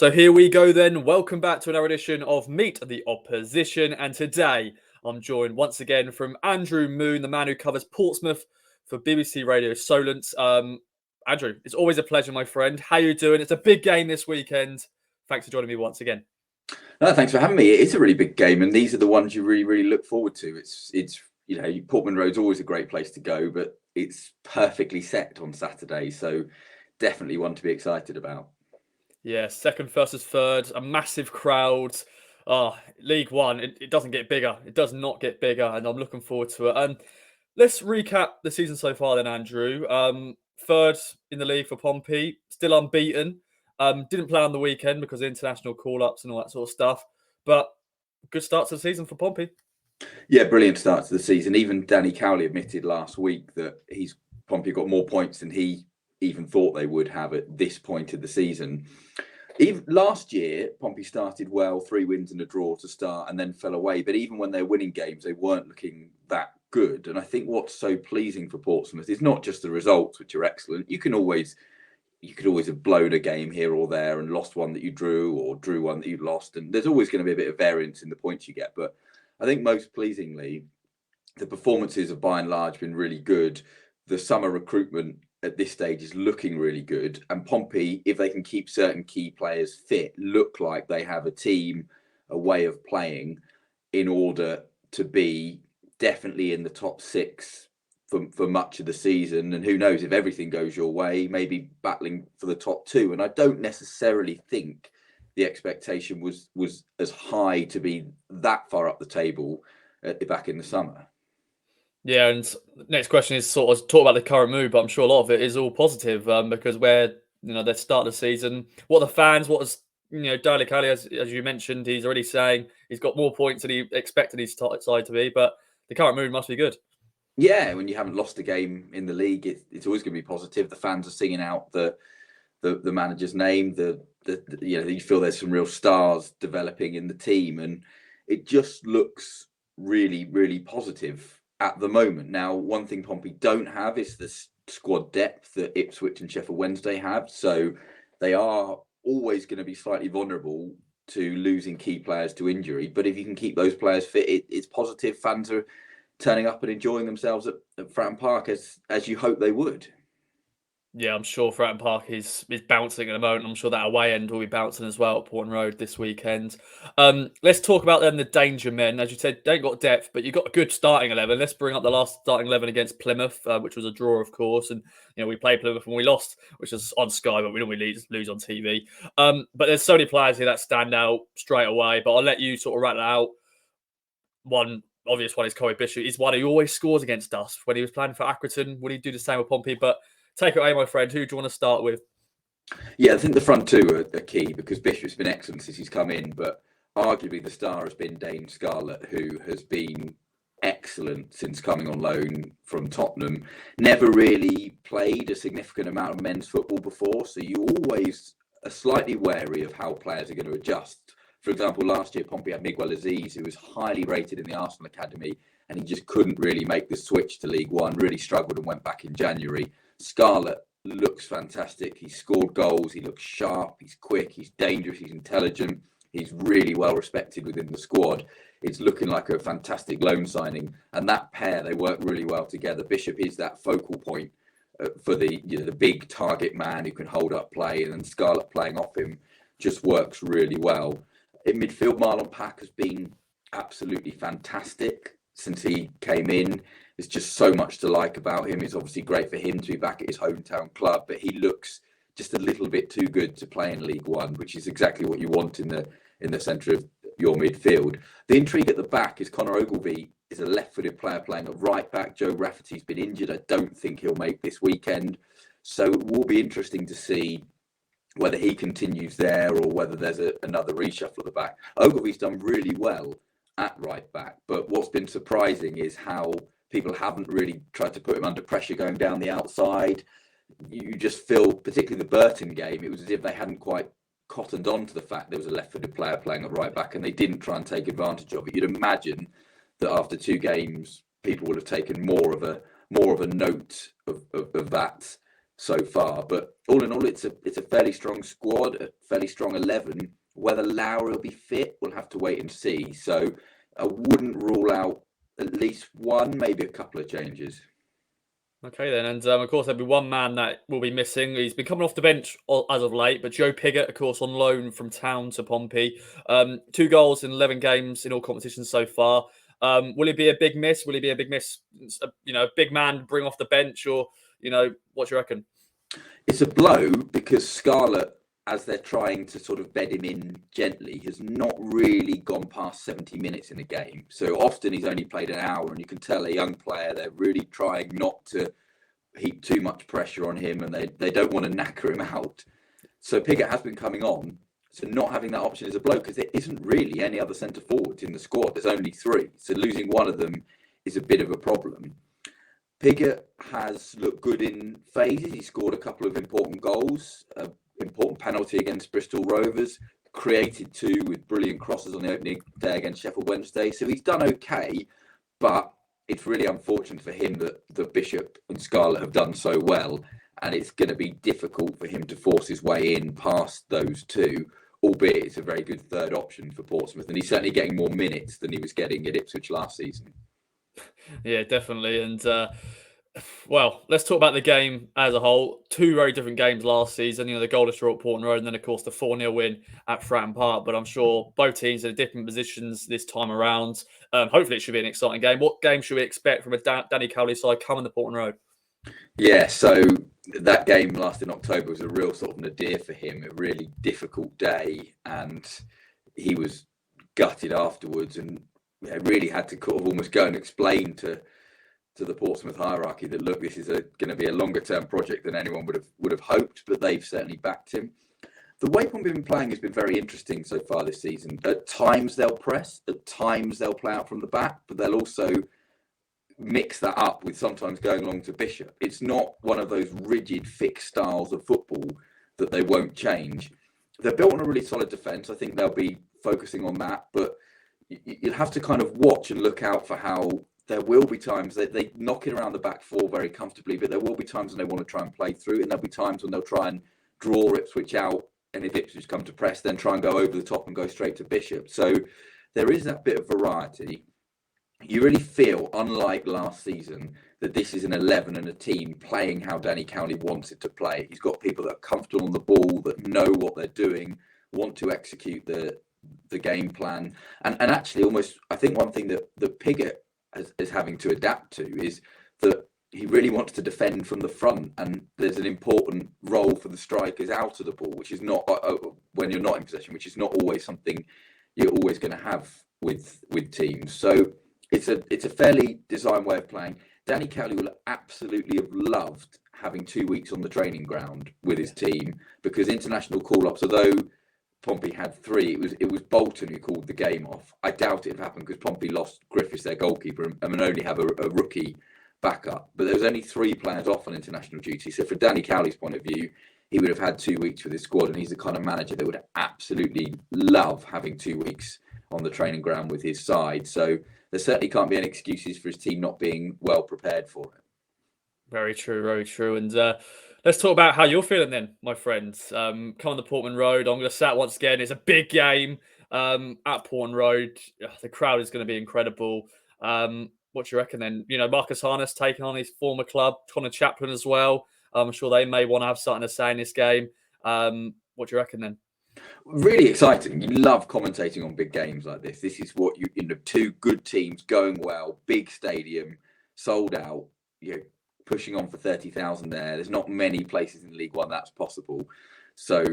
So here we go then. Welcome back to another edition of Meet the Opposition. And today I'm joined once again from Andrew Moon, the man who covers Portsmouth for BBC Radio Solent. Andrew, it's always a pleasure, my friend. How you doing? It's a big game this weekend. Thanks for joining me once again. No, thanks for having me. It is a really big game, and these are the ones you really look forward to. It's Portman Road's always a great place to go, but it's perfectly set on Saturday, so definitely one to be excited about. Yeah, second versus third, a massive crowd. League One, it doesn't get bigger. It does not get bigger, and I'm looking forward to it. Let's recap the season so far then, Andrew. Third in the league for Pompey, still unbeaten. Didn't play on the weekend because of international call-ups and all that sort of stuff. But good start to the season for Pompey. Yeah, brilliant start to the season. Even Danny Cowley admitted last week that Pompey got more points than he even thought they would have at this point of the season. Even last year, Pompey started well, 3 wins and a draw to start, and then fell away. But even when they're winning games, they weren't looking that good. And I think what's so pleasing for Portsmouth is not just the results, which are excellent. You could always have blown a game here or there and lost one that you drew, or drew one that you lost. And there's always going to be a bit of variance in the points you get. But I think most pleasingly, the performances have by and large been really good. The summer recruitment at this stage is looking really good. And Pompey, if they can keep certain key players fit, look like they have a team, a way of playing in order to be definitely in the top 6 for much of the season. And who knows, if everything goes your way, maybe battling for the top 2. And I don't necessarily think the expectation was as high to be that far up the table back in the summer. Yeah, and next question is sort of talk about the current mood, but I'm sure a lot of it is all positive because they're start of the season. What the fans, Dele Cowley, as you mentioned, he's already saying he's got more points than he expected his side to be, but the current mood must be good. Yeah, when you haven't lost a game in the league, it's always going to be positive. The fans are singing out the manager's name. You feel there's some real stars developing in the team, and it just looks really, really positive at the moment. Now, one thing Pompey don't have is the squad depth that Ipswich and Sheffield Wednesday have. So they are always going to be slightly vulnerable to losing key players to injury. But if you can keep those players fit, it's positive. Fans are turning up and enjoying themselves at Fratton Park as you hope they would. Yeah, I'm sure Fratton Park is bouncing at the moment. I'm sure that away end will be bouncing as well at Portman Road this weekend. Let's talk about then the danger men. As you said, they ain't got depth, but you've got a good starting 11. Let's bring up the last starting 11 against Plymouth, which was a draw, of course. And, we played Plymouth and we lost, which is on Sky, but we normally lose on TV. But there's so many players here that stand out straight away. But I'll let you sort of rattle out. One obvious one is Corey Bishop. He's one who always scores against us. When he was playing for Accrington, would he do the same with Pompey? But take it away, my friend. Who do you want to start with? Yeah, I think the front two are key because Bishop's been excellent since he's come in, but arguably the star has been Dane Scarlett, who has been excellent since coming on loan from Tottenham. Never really played a significant amount of men's football before, so you always are slightly wary of how players are going to adjust. For example, last year, Pompey had Miguel Aziz, who was highly rated in the Arsenal Academy, and he just couldn't really make the switch to League One, really struggled and went back in January. Scarlett looks fantastic. He's scored goals. He looks sharp. He's quick. He's dangerous. He's intelligent. He's really well respected within the squad. It's looking like a fantastic loan signing. And that pair, they work really well together. Bishop is that focal point for the big target man who can hold up play, and then Scarlett playing off him just works really well. In midfield, Marlon Pack has been absolutely fantastic since he came in. There's just so much to like about him. It's obviously great for him to be back at his hometown club, but he looks just a little bit too good to play in League One, which is exactly what you want in the centre of your midfield. The intrigue at the back is Connor Ogilvie is a left-footed player playing at right back. Joe Rafferty's been injured. I don't think he'll make this weekend. So it will be interesting to see whether he continues there or whether there's another reshuffle at the back. Ogilvie's done really well at right back, but what's been surprising is how people haven't really tried to put him under pressure going down the outside. You just feel, particularly the Burton game, it was as if they hadn't quite cottoned on to the fact there was a left-footed player playing at right back, and they didn't try and take advantage of it. You'd imagine that after 2 games, people would have taken more of a note of that. so far. But all in all, it's a fairly strong squad, a fairly strong 11. Whether Lowry will be fit, we'll have to wait and see. So I wouldn't rule out at least one, maybe a couple of changes. Okay then, and of course there'll be one man that will be missing. He's been coming off the bench as of late, but Joe Pigott, of course, on loan from Town to Pompey. 2 goals in 11 games in all competitions so far. Will he be a big miss? Will he be a big miss? A big man to bring off the bench, or what do you reckon? It's a blow because Scarlett, as they're trying to sort of bed him in gently, has not really gone past 70 minutes in a game. So often he's only played an hour, and you can tell a young player, they're really trying not to heap too much pressure on him, and they don't want to knacker him out. So Pigott has been coming on. So not having that option is a blow because there isn't really any other centre forwards in the squad. There's only 3. So losing one of them is a bit of a problem. Pigott has looked good in phases. He scored a couple of important goals. Important penalty against Bristol Rovers, created 2 with brilliant crosses on the opening day against Sheffield Wednesday. So he's done okay, but it's really unfortunate for him that Bishop and Scarlett have done so well, and it's going to be difficult for him to force his way in past those 2, albeit it's a very good third option for Portsmouth, and he's certainly getting more minutes than he was getting at Ipswich last season. Yeah, definitely. And well, let's talk about the game as a whole. 2 very different games last season. The goalless draw at Portman Road, and then, of course, the 4-0 win at Fratton Park. But I'm sure both teams are in different positions this time around. Hopefully, it should be an exciting game. What game should we expect from a Danny Cowley side coming to Portman Road? Yeah, so that game last in October was a real sort of nadir for him. A really difficult day, and he was gutted afterwards, and really had to kind of almost go and explain to the Portsmouth hierarchy that, look, this is going to be a longer term project than anyone would have hoped, but they've certainly backed him. The way Pompey have been playing has been very interesting so far this season. At times they'll press, at times they'll play out from the back, but they'll also mix that up with sometimes going along to Bishop. It's not one of those rigid fixed styles of football that they won't change. They're built on a really solid defence. I think they'll be focusing on that, but you'll have to kind of watch and look out for how there will be times that they knock it around the back 4 very comfortably, but there will be times when they want to try and play through, and there'll be times when they'll try and draw Ipswich out, and if Ipswich come to press, then try and go over the top and go straight to Bishop. So there is that bit of variety. You really feel, unlike last season, that this is an 11 and a team playing how Danny Cowley wants it to play. He's got people that are comfortable on the ball, that know what they're doing, want to execute the game plan. And actually, almost, I think one thing that Pigott is having to adapt to is that he really wants to defend from the front, and there's an important role for the strikers out of the ball, which is not when you're not in possession, which is not always something you're always going to have with teams. So it's a fairly designed way of playing. Danny Cowley will absolutely have loved having 2 weeks on the training ground with his team, because international call-ups, although Pompey had 3, it was Bolton who called the game off. I doubt it would happen because Pompey lost Griffiths, their goalkeeper, and only have a rookie backup. But there was only 3 players off on international duty. So from Danny Cowley's point of view, he would have had 2 weeks with his squad, and he's the kind of manager that would absolutely love having 2 weeks on the training ground with his side. So there certainly can't be any excuses for his team not being well prepared for it. Very true, very true. And let's talk about how you're feeling then, my friends. Come on the Portman Road. I'm going to say it once again. It's a big game at Portman Road. The crowd is going to be incredible. What do you reckon then? Marcus Harness taking on his former club, Connor Chaplin as well. I'm sure they may want to have something to say in this game. What do you reckon then? Really exciting. You love commentating on big games like this. This is what 2 good teams going well, big stadium, sold out, pushing on for 30,000 there. There's not many places in League One that's possible. So,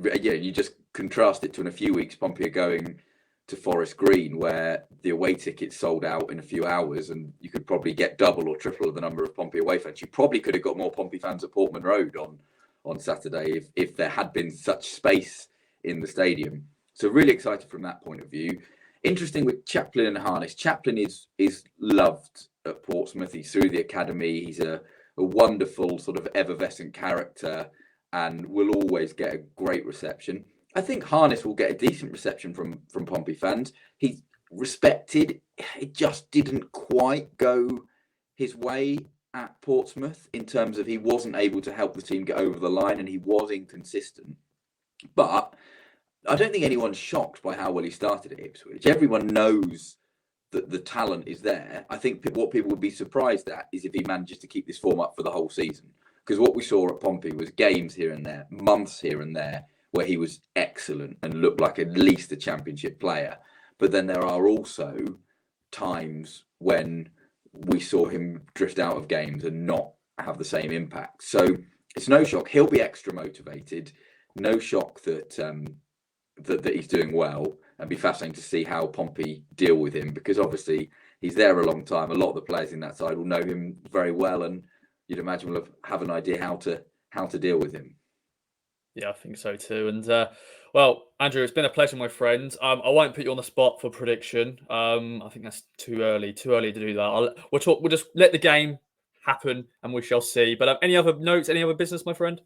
you just contrast it to in a few weeks, Pompey are going to Forest Green, where the away tickets sold out in a few hours, and you could probably get double or triple the number of Pompey away fans. You probably could have got more Pompey fans at Portman Road on Saturday if there had been such space in the stadium. So really excited from that point of view. Interesting with Chaplin and Harness. Chaplin is loved at Portsmouth. He's through the academy. He's a wonderful sort of effervescent character and will always get a great reception. I think Harness will get a decent reception from Pompey fans. He's respected. It just didn't quite go his way at Portsmouth in terms of he wasn't able to help the team get over the line and he was inconsistent. But I don't think anyone's shocked by how well he started at Ipswich. Everyone knows that the talent is there. I think what people would be surprised at is if he manages to keep this form up for the whole season. Because what we saw at Pompey was games here and there, months here and there, where he was excellent and looked like at least a championship player. But then there are also times when we saw him drift out of games and not have the same impact. So it's no shock. He'll be extra motivated. No shock that that he's doing well, and be fascinating to see how Pompey deal with him, because obviously he's there a long time. A lot of the players in that side will know him very well, and you'd imagine will have an idea how to deal with him. Yeah, I think so too. And well, Andrew, it's been a pleasure, my friend. I won't put you on the spot for prediction. I think that's too early to do that. We'll just let the game happen, and we shall see. But any other notes, any other business, my friend?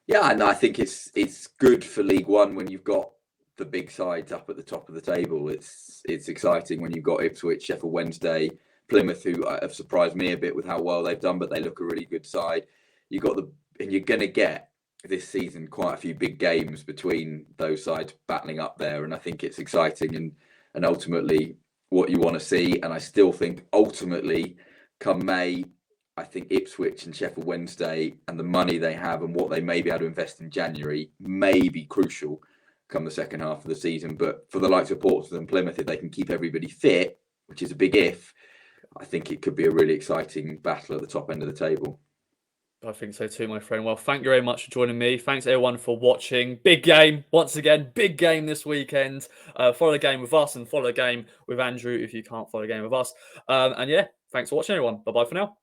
Yeah, and I think it's good for League One when you've got the big sides up at the top of the table. It's exciting when you've got Ipswich, Sheffield Wednesday, Plymouth, who have surprised me a bit with how well they've done, but they look a really good side. And you're going to get this season quite a few big games between those sides battling up there, and I think it's exciting and ultimately what you want to see. And I still think ultimately, come May, I think Ipswich and Sheffield Wednesday and the money they have and what they may be able to invest in January may be crucial come the second half of the season. But for the likes of Portsmouth and Plymouth, if they can keep everybody fit, which is a big if, I think it could be a really exciting battle at the top end of the table. I think so too, my friend. Well, thank you very much for joining me. Thanks everyone for watching. Big game, once again, big game this weekend. Follow the game with us and follow the game with Andrew if you can't follow the game with us. And yeah, thanks for watching everyone. Bye-bye for now.